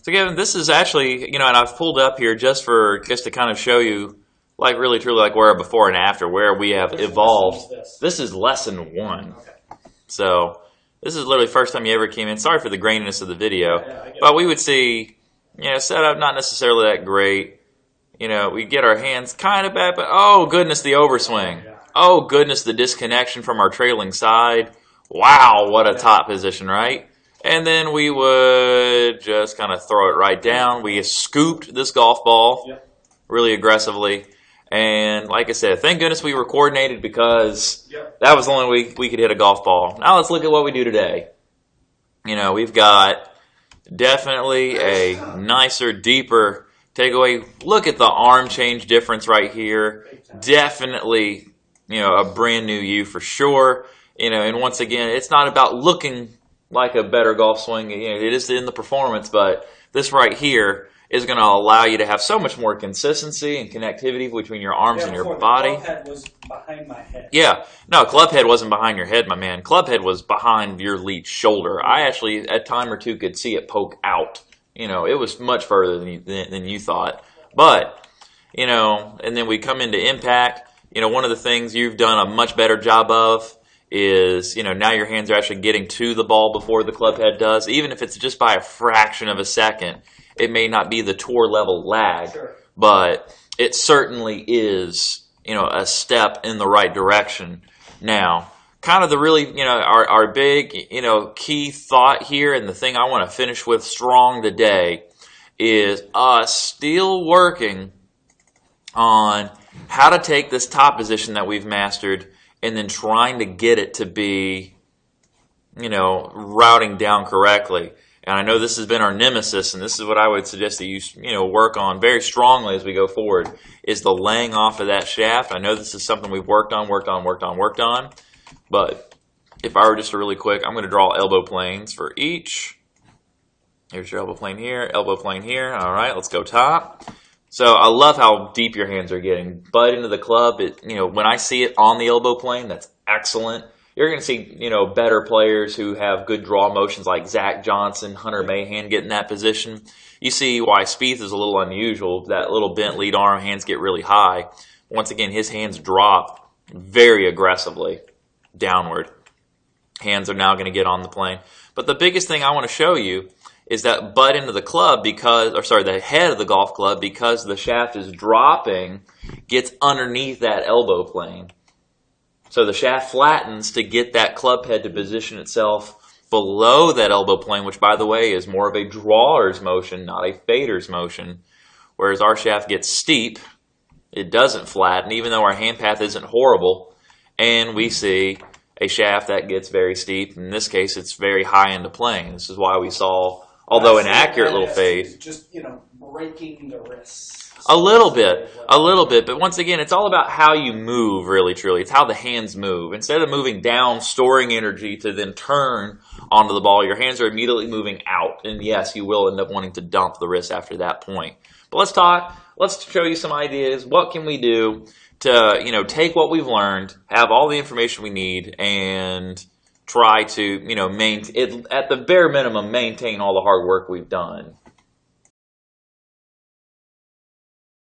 So Kevin, this is actually, and I've pulled up here just to kind of show you, like really truly, like where before and after, where we have evolved. This is lesson 1. Okay. So this is literally the first time you ever came in. Sorry for the graininess of the video, but we would see, setup not necessarily that great. We get our hands kind of bad, but oh goodness, the overswing. Oh goodness, the disconnection from our trailing side. Wow, what a top position, right? And then we would just kind of throw it right down. We scooped this golf ball really aggressively. And like I said, thank goodness we were coordinated, because that was the only way we could hit a golf ball. Now let's look at what we do today. We've got definitely a nicer, deeper takeaway. Look at the arm change difference right here. Definitely, a brand new you for sure. And once again, it's not about looking like a better golf swing. It is in the performance, but this right here is going to allow you to have so much more consistency and connectivity between your arms and your body. Club head was behind my head. Yeah. No, club head wasn't behind your head, my man. Club head was behind your lead shoulder. I actually, at time or two, could see it poke out. It was much further than you thought. But, and then we come into impact. One of the things you've done a much better job of is, now your hands are actually getting to the ball before the club head does. Even if it's just by a fraction of a second, it may not be the tour level lag, but it certainly is, a step in the right direction. Now, kind of the really, our big, key thought here, and the thing I want to finish with strong today, is us still working on how to take this top position that we've mastered and then trying to get it to be, routing down correctly. And I know this has been our nemesis, and this is what I would suggest that you, work on very strongly as we go forward, is the laying off of that shaft. I know this is something we've worked on, but if I were just to really quick, I'm going to draw elbow planes for each. Here's your elbow plane here, elbow plane here. All right, let's go top. So I love how deep your hands are getting. Butt into the club, when I see it on the elbow plane, that's excellent. You're going to see, better players who have good draw motions like Zach Johnson, Hunter Mahan get in that position. You see why Spieth is a little unusual. That little bent lead arm, hands get really high. Once again, his hands drop very aggressively downward. Hands are now going to get on the plane. But the biggest thing I want to show you is that butt into the club the head of the golf club, because the shaft is dropping, gets underneath that elbow plane. So the shaft flattens to get that club head to position itself below that elbow plane, which, by the way, is more of a drawer's motion, not a fader's motion. Whereas our shaft gets steep, it doesn't flatten, even though our hand path isn't horrible. And we see a shaft that gets very steep. In this case, it's very high into plane. This is why we saw, although an accurate little fade. Just, breaking the wrists. A little bit. But once again, it's all about how you move, really, truly. It's how the hands move. Instead of moving down, storing energy to then turn onto the ball, your hands are immediately moving out. And yes, you will end up wanting to dump the wrist after that point. But let's talk. Let's show you some ideas. What can we do to, take what we've learned, have all the information we need, and try to, at the bare minimum, maintain all the hard work we've done.